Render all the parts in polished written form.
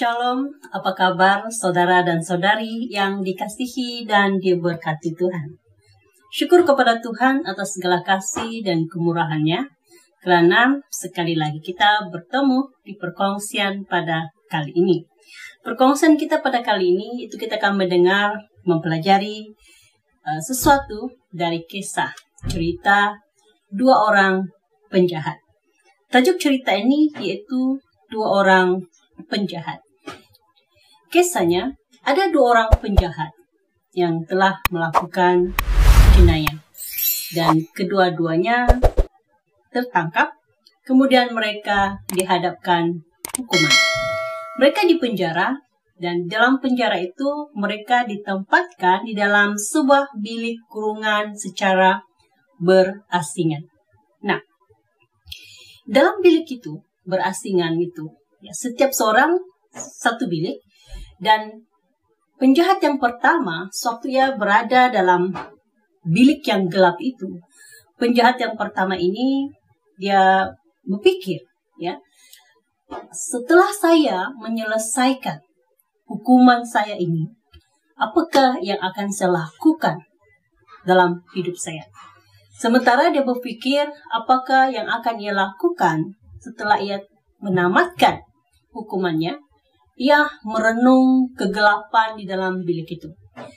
Shalom, apa kabar saudara dan saudari yang dikasihi dan diberkati Tuhan. Syukur kepada Tuhan atas segala kasih dan kemurahan-Nya, karena sekali lagi kita bertemu di perkongsian pada kali ini. Perkongsian kita pada kali ini itu kita akan mendengar, mempelajari sesuatu dari kisah cerita dua orang penjahat. Tajuk cerita ini yaitu dua orang penjahat. Kisahnya, ada dua orang penjahat yang telah melakukan jenayah dan kedua-duanya tertangkap, kemudian mereka dihadapkan hukuman. Mereka dipenjara dan dalam penjara itu mereka ditempatkan di dalam sebuah bilik kurungan secara berasingan. Nah, dalam bilik itu, berasingan itu, ya, setiap seorang satu bilik, dan penjahat yang pertama, sewaktu ia berada dalam bilik yang gelap itu, penjahat yang pertama ini dia berpikir, ya, setelah saya menyelesaikan hukuman saya ini, apakah yang akan saya lakukan dalam hidup saya? Sementara dia berpikir apakah yang akan ia lakukan setelah ia menamatkan hukumannya, ia merenung kegelapan di dalam bilik itu.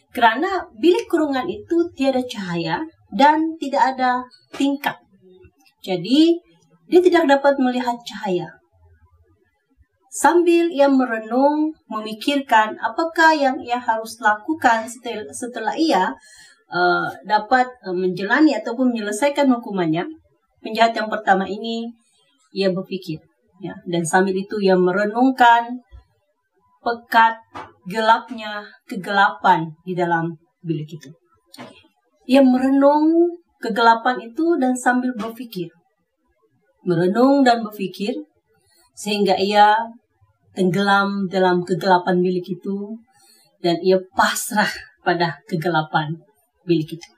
Karena bilik kurungan itu tiada cahaya dan tidak ada tingkap. Jadi, dia tidak dapat melihat cahaya. Sambil ia merenung, memikirkan apakah yang ia harus lakukan setelah ia dapat menjalani ataupun menyelesaikan hukumannya, penjahat yang pertama ini ia berpikir, ya, dan sambil itu ia merenungkan pekat gelapnya kegelapan di dalam bilik itu. Ia merenung kegelapan itu dan sambil berpikir, merenung dan berpikir sehingga ia tenggelam dalam kegelapan bilik itu dan ia pasrah pada kegelapan bilik itu.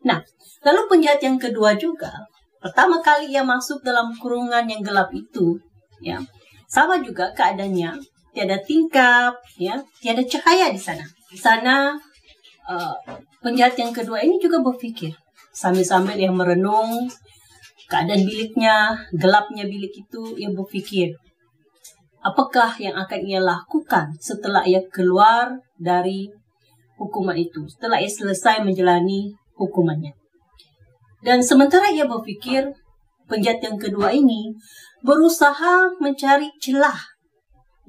Nah, lalu penjahat yang kedua juga, pertama kali ia masuk dalam kurungan yang gelap itu, ya, sama juga keadaannya, tiada tingkap, ya, tiada cahaya di sana. Di sana penjahat yang kedua ini juga berpikir sambil ia merenung keadaan biliknya, gelapnya bilik itu, ia berpikir apakah yang akan ia lakukan setelah ia keluar dari hukuman itu, setelah ia selesai menjalani hukumannya. Dan sementara ia berpikir, penjahat yang kedua ini berusaha mencari celah.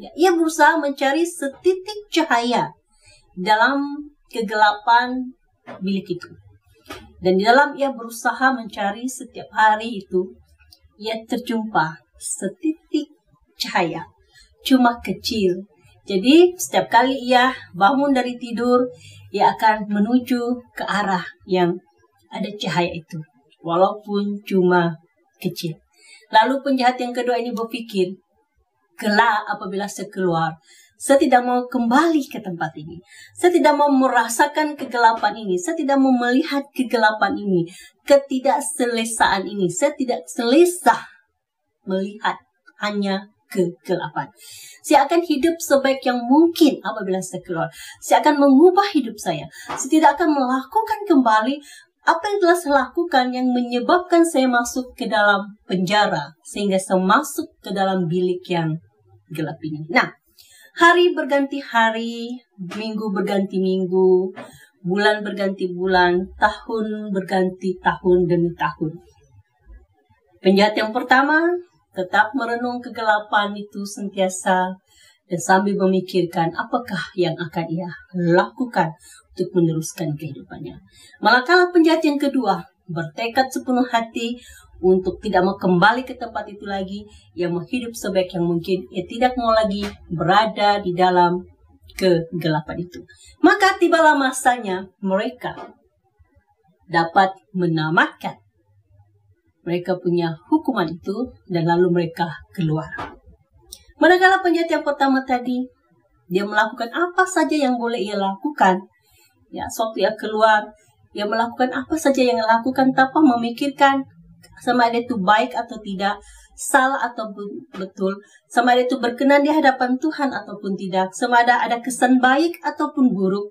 Ya, ia berusaha mencari setitik cahaya dalam kegelapan bilik itu. Dan di dalam ia berusaha mencari setiap hari itu, ia terjumpa setitik cahaya, cuma kecil. Jadi setiap kali ia bangun dari tidur, ia akan menuju ke arah yang ada cahaya itu, walaupun cuma kecil. Lalu penjahat yang kedua ini berpikir, kelak apabila saya keluar, saya tidak mau kembali ke tempat ini. Saya tidak mau merasakan kegelapan ini. Saya tidak mau melihat kegelapan ini, ketidakselesaan ini. Saya tidak selesa melihat hanya kegelapan. Saya akan hidup sebaik yang mungkin apabila saya keluar. Saya akan mengubah hidup saya. Saya tidak akan melakukan kembali apa yang telah saya lakukan yang menyebabkan saya masuk ke dalam penjara, sehingga saya masuk ke dalam bilik yang gelap ini. Nah, hari berganti hari, minggu berganti minggu, bulan berganti bulan, tahun berganti tahun demi tahun. Penjahat yang pertama tetap merenung kegelapan itu sentiasa dan sambil memikirkan apakah yang akan ia lakukan untuk meneruskan kehidupannya. Manakala penjahat yang kedua bertekad sepenuh hati untuk tidak mau kembali ke tempat itu lagi, ia mau hidup sebaik yang mungkin, ia tidak mau lagi berada di dalam kegelapan itu. Maka tibalah masanya mereka dapat menamatkan mereka punya hukuman itu dan lalu mereka keluar. Manakala penjahat yang pertama tadi, dia melakukan apa saja yang boleh ia lakukan. Ya, sewaktu ia keluar, ia melakukan apa saja yang ia lakukan tanpa memikirkan sama ada itu baik atau tidak, salah ataupun betul, sama ada itu berkenan di hadapan Tuhan ataupun tidak, sama ada kesan baik ataupun buruk,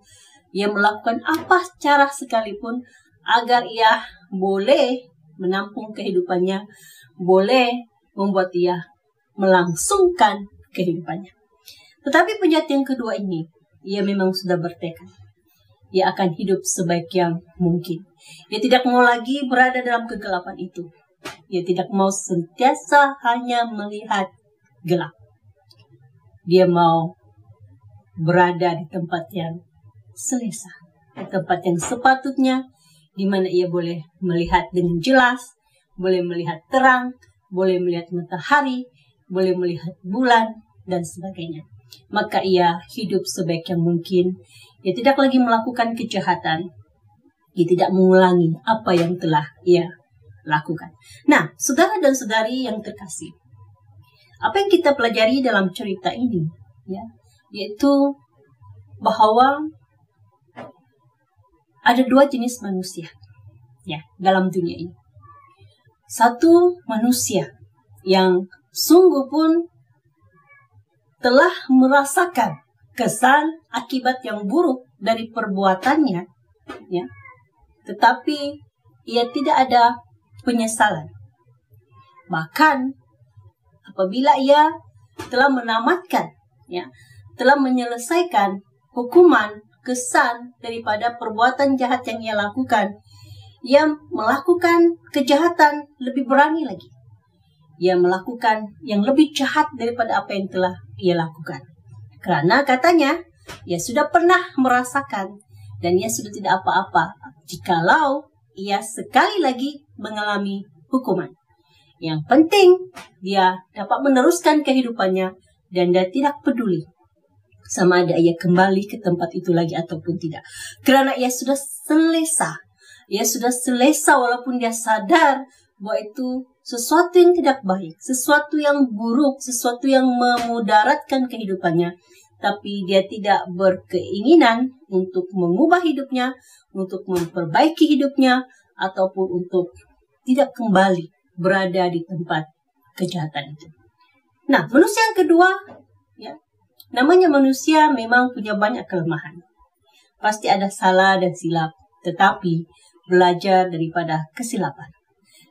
ia melakukan apa cara sekalipun agar ia boleh menampung kehidupannya, boleh membuat ia melangsungkan kehidupannya. Tetapi penjahat yang kedua ini, ia memang sudah bertekad. Ia akan hidup sebaik yang mungkin. Ia tidak mau lagi berada dalam kegelapan itu. Ia tidak mau sentiasa hanya melihat gelap. Dia mau berada di tempat yang selesa, di tempat yang sepatutnya, di mana ia boleh melihat dengan jelas, boleh melihat terang, boleh melihat matahari, boleh melihat bulan, dan sebagainya. Maka ia hidup sebaik yang mungkin. Ia tidak lagi melakukan kejahatan. Ia tidak mengulangi apa yang telah ia lakukan. Nah, saudara dan saudari yang terkasih, apa yang kita pelajari dalam cerita ini, ya, yaitu bahwa ada dua jenis manusia, ya, dalam dunia ini. Satu manusia yang sungguh pun telah merasakan kesan akibat yang buruk dari perbuatannya, ya, tetapi ia tidak ada penyesalan. Bahkan apabila ia telah menamatkan, ya, telah menyelesaikan hukuman kesan daripada perbuatan jahat yang ia lakukan, ia melakukan kejahatan lebih berani lagi. Ia melakukan yang lebih jahat daripada apa yang telah ia lakukan. Karena katanya, ia sudah pernah merasakan dan ia sudah tidak apa-apa jikalau ia sekali lagi mengalami hukuman. Yang penting, dia dapat meneruskan kehidupannya dan dia tidak peduli sama ada ia kembali ke tempat itu lagi ataupun tidak. Karena ia sudah selesa. Ia sudah selesa walaupun dia sadar bahwa itu sesuatu yang tidak baik, sesuatu yang buruk, sesuatu yang memudaratkan kehidupannya. Tapi dia tidak berkeinginan untuk mengubah hidupnya, untuk memperbaiki hidupnya, ataupun untuk tidak kembali berada di tempat kejahatan itu. Nah, manusia yang kedua, ya, namanya manusia memang punya banyak kelemahan. Pasti ada salah dan silap, tetapi belajar daripada kesilapan.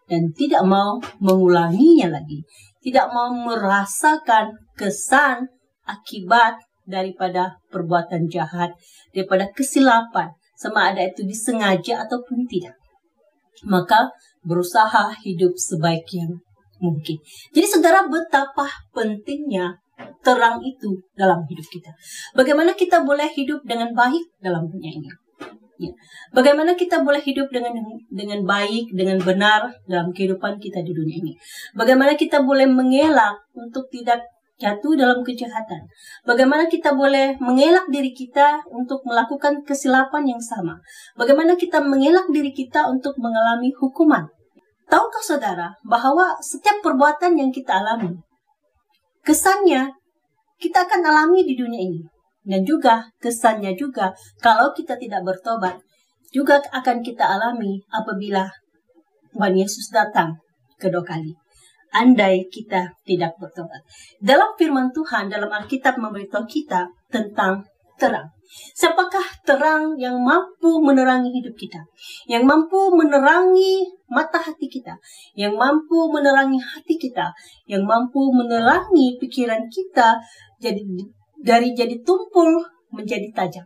Dan tidak mau mengulanginya lagi. Tidak mau merasakan kesan akibat daripada perbuatan jahat, daripada kesilapan, sama ada itu disengaja ataupun tidak. Maka berusaha hidup sebaik yang mungkin. Jadi saudara, betapa pentingnya terang itu dalam hidup kita. Bagaimana kita boleh hidup dengan baik dalam dunia ini. Ya. Bagaimana kita boleh hidup dengan baik, dengan benar dalam kehidupan kita di dunia ini. Bagaimana kita boleh mengelak untuk tidak jatuh dalam kejahatan. Bagaimana kita boleh mengelak diri kita untuk melakukan kesilapan yang sama. Bagaimana kita mengelak diri kita untuk mengalami hukuman. Tahukah saudara bahwa setiap perbuatan yang kita alami, kesannya kita akan alami di dunia ini. Dan juga kesannya juga kalau kita tidak bertobat juga akan kita alami apabila Tuhan Yesus datang kedua kali. Andai kita tidak bertobat. Dalam firman Tuhan, dalam Alkitab memberitahu kita tentang terang. Siapakah terang yang mampu menerangi hidup kita? Yang mampu menerangi mata hati kita? Yang mampu menerangi hati kita? Yang mampu menerangi pikiran kita dari jadi tumpul menjadi tajam,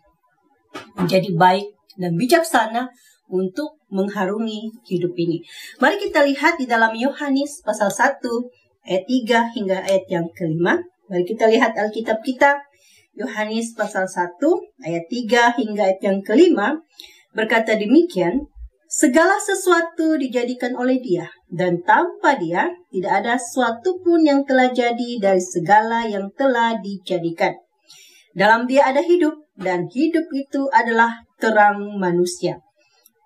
menjadi baik dan bijaksana untuk mengharungi hidup ini. Mari kita lihat di dalam Yohanes pasal 1 ayat 3 hingga ayat yang ke-5. Mari kita lihat Alkitab kita. Yohanes pasal 1 ayat 3 hingga ayat yang ke-5 berkata demikian, segala sesuatu dijadikan oleh Dia, dan tanpa Dia tidak ada sesuatu pun yang telah jadi dari segala yang telah dijadikan. Dalam Dia ada hidup, dan hidup itu adalah terang manusia.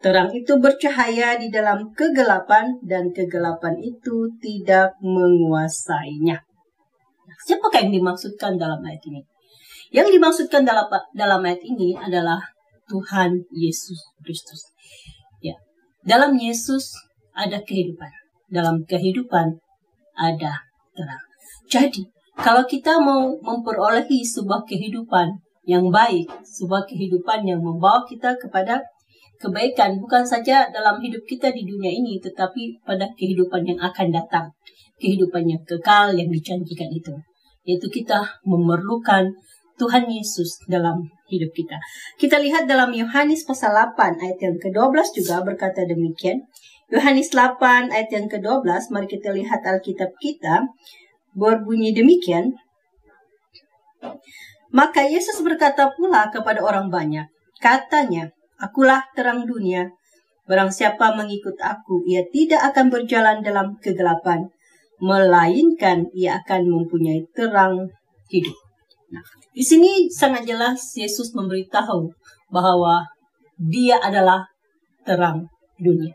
Terang itu bercahaya di dalam kegelapan, dan kegelapan itu tidak menguasainya. Siapakah yang dimaksudkan dalam ayat ini? Yang dimaksudkan dalam ayat ini adalah Tuhan Yesus Kristus. Ya, dalam Yesus ada kehidupan. Dalam kehidupan ada terang. Jadi, kalau kita mau memperolehi sebuah kehidupan yang baik, sebuah kehidupan yang membawa kita kepada kebaikan, bukan saja dalam hidup kita di dunia ini, tetapi pada kehidupan yang akan datang, kehidupan yang kekal yang dijanjikan itu, yaitu kita memerlukan Tuhan Yesus dalam hidup kita. Kita lihat dalam Yohanes pasal 8 ayat yang ke-12 juga berkata demikian. Yohanes 8 ayat yang ke-12, mari kita lihat Alkitab kita, berbunyi demikian. Maka Yesus berkata pula kepada orang banyak, katanya, Akulah terang dunia. Barang siapa mengikut aku, ia tidak akan berjalan dalam kegelapan, melainkan ia akan mempunyai terang hidup. Nah, di sini sangat jelas Yesus memberitahu bahwa Dia adalah terang dunia.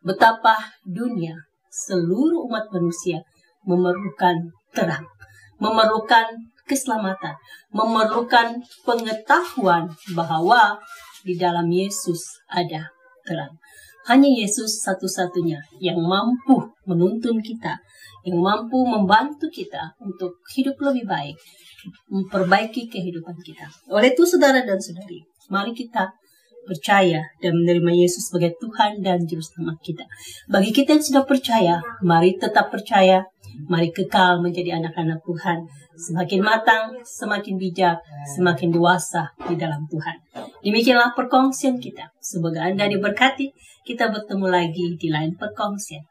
Betapa dunia, seluruh umat manusia memerlukan terang, memerlukan keselamatan, memerlukan pengetahuan bahwa di dalam Yesus ada terang. Hanya Yesus satu-satunya yang mampu menuntun kita, yang mampu membantu kita untuk hidup lebih baik, memperbaiki kehidupan kita. Oleh itu, saudara dan saudari, mari kita percaya dan menerima Yesus sebagai Tuhan dan Juru Selamat kita. Bagi kita yang sudah percaya, mari tetap percaya, mari kekal menjadi anak-anak Tuhan. Semakin matang, semakin bijak, semakin dewasa di dalam Tuhan. Demikianlah perkongsian kita. Semoga Anda diberkati. Kita bertemu lagi di lain perkongsian.